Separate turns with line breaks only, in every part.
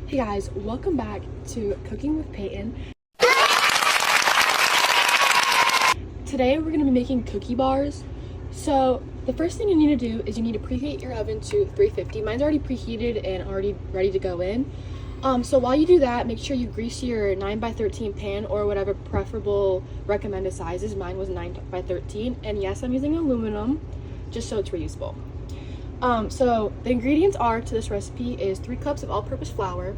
Hey guys, welcome back to Cooking with Peyton. Today we're going to be making cookie bars. So the first thing you need to do is you need to preheat your oven to 350. Mine's already preheated and already ready to go in. So while you do that, make sure you grease your 9x13 pan or whatever preferable recommended sizes. Mine was 9x13, and yes, I'm using aluminum just so it's reusable. So the ingredients are to this recipe is 3 cups of all-purpose flour,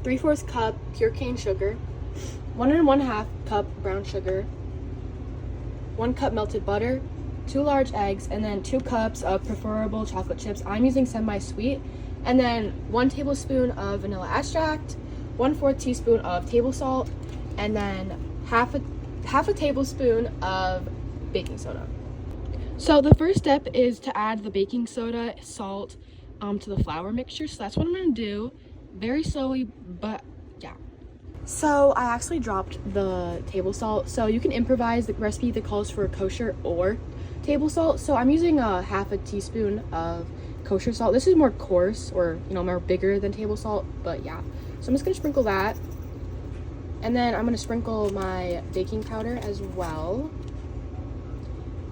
3/4 cup pure cane sugar, 1 1/2 cup brown sugar, 1 cup melted butter, 2 large eggs, and then 2 cups of preferable chocolate chips. I'm using semi-sweet, and then 1 tablespoon of vanilla extract, 1/4 teaspoon of table salt, and then half a tablespoon of baking soda. So the first step is to add the baking soda, salt, to the flour mixture. So that's what I'm gonna do, very slowly, but yeah. So I actually dropped the table salt. So you can improvise the recipe that calls for kosher or table salt. So I'm using half a teaspoon of kosher salt. This is more coarse, or more bigger than table salt, but yeah. So I'm just gonna sprinkle that, and then I'm gonna sprinkle my baking powder as well.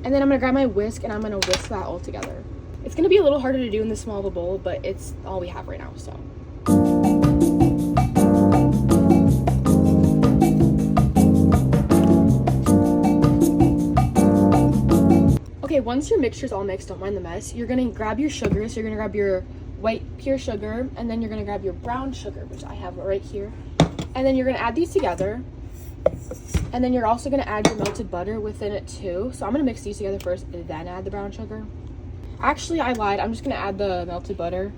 And then I'm gonna grab my whisk and I'm gonna whisk that all together. It's gonna be a little harder to do in this small of a bowl, but it's all we have right now, so. Okay, once your mixture's all mixed, don't mind the mess, you're gonna grab your sugar. So you're gonna grab your white pure sugar, and then you're gonna grab your brown sugar, which I have right here. And then you're gonna add these together. And then you're also going to add your melted butter within it too. So I'm going to mix these together first and then add the brown sugar. Actually, I lied. I'm just going to add the melted butter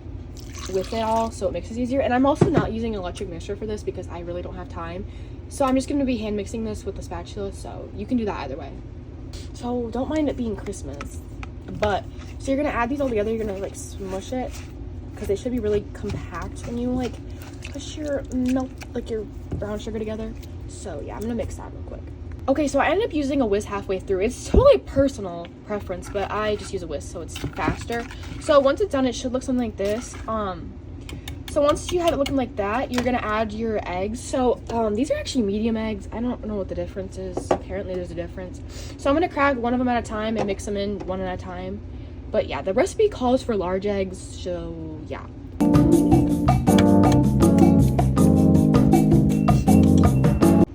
with it all so it mixes easier. And I'm also not using an electric mixer for this because I really don't have time. So I'm just going to be hand mixing this with the spatula. So you can do that either way. So don't mind it being Christmas. So you're going to add these all together. You're going to smush it because they should be really compact when you push your your brown sugar together. So yeah, I'm gonna mix that real quick. Okay, so I ended up using a whisk halfway through. It's totally personal preference, but I just use a whisk so it's faster. So once it's done, it should look something like this. So once you have it looking like that, you're gonna add your eggs. So these are actually medium eggs. I don't know what the difference is. Apparently there's a difference. So I'm gonna crack one of them at a time and mix them in one at a time. But yeah, the recipe calls for large eggs, so yeah.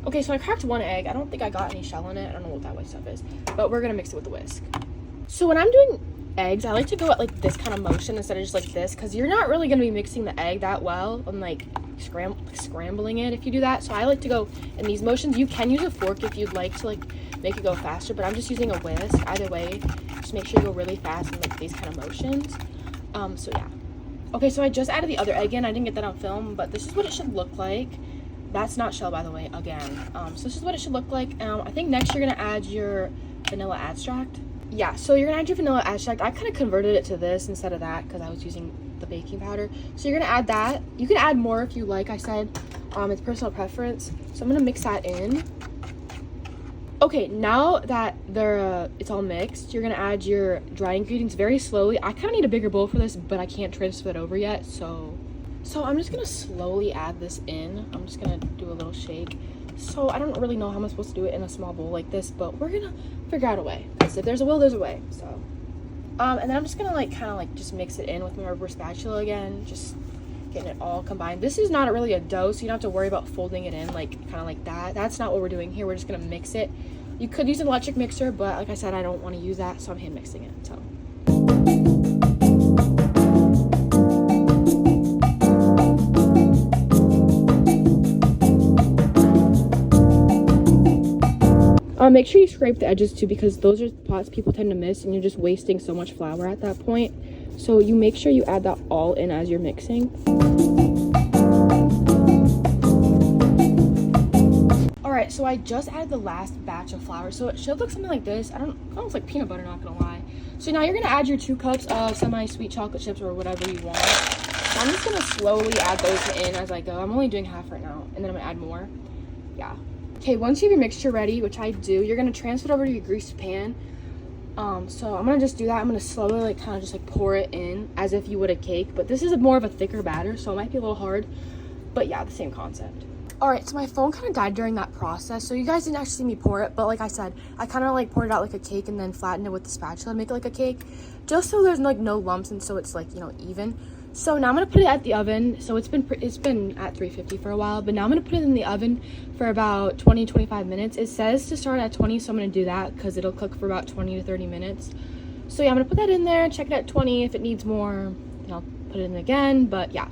Okay, so I cracked 1 egg. I don't think I got any shell in it. I don't know what that white stuff is, but we're gonna mix it with the whisk. So when I'm doing eggs, I like to go at this kind of motion instead of just this, because you're not really gonna be mixing the egg that well and scrambling it if you do that. So I like to go in these motions. You can use a fork if you'd like to make it go faster, but I'm just using a whisk. Either way, just make sure you go really fast in these kind of motions. So yeah. Okay, so I just added the other egg in. I didn't get that on film, but this is what it should look like. That's not shell, by the way, again. So this is what it should look like. I think next you're gonna add your vanilla extract. Yeah, so you're gonna add your vanilla extract. I kind of converted it to this instead of that because I was using the baking powder. So you're gonna add that. You can add more if you like, I said. It's personal preference. So I'm gonna mix that in. Okay, now that it's all mixed, you're gonna add your dry ingredients very slowly. I kind of need a bigger bowl for this, but I can't transfer it over yet, so I'm just gonna slowly add this in. I'm just gonna do a little shake. So I don't really know how I'm supposed to do it in a small bowl like this, but we're gonna figure out a way. Because if there's a will, there's a way. So, and then I'm just gonna just mix it in with my rubber spatula again, just getting it all combined. This is not really a dough, so you don't have to worry about folding it in like that. That's not what we're doing here. We're just gonna mix it. You could use an electric mixer, but like I said, I don't want to use that, so I'm hand mixing it. So. Make sure you scrape the edges too, because those are spots people tend to miss and you're just wasting so much flour at that point. So you make sure you add that all in as you're mixing. Alright, so I just added the last batch of flour. So it should look something like this. Almost like peanut butter, not gonna lie. So now you're gonna add your 2 cups of semi-sweet chocolate chips or whatever you want. So I'm just gonna slowly add those in as I go. I'm only doing half right now, and then I'm gonna add more. Yeah. Okay, once you have your mixture ready, which I do, you're gonna transfer it over to your greased pan. So I'm gonna just do that. I'm gonna slowly kind of just pour it in as if you would a cake, but this is more of a thicker batter, so it might be a little hard. But yeah, the same concept. All right, so my phone kind of died during that process, so you guys didn't actually see me pour it, but like I said, I kind of like poured it out like a cake and then flattened it with the spatula to make it like a cake, just so there's like no lumps and so it's like, you know, even. So now I'm gonna put it at the oven. So it's been at 350 for a while, but now I'm gonna put it in the oven for about 20-25 minutes. It says to start at 20, so I'm gonna do that because it'll cook for about 20 to 30 minutes. So yeah, I'm gonna put that in there, check it at 20. If it needs more, then I'll put it in again, but yeah.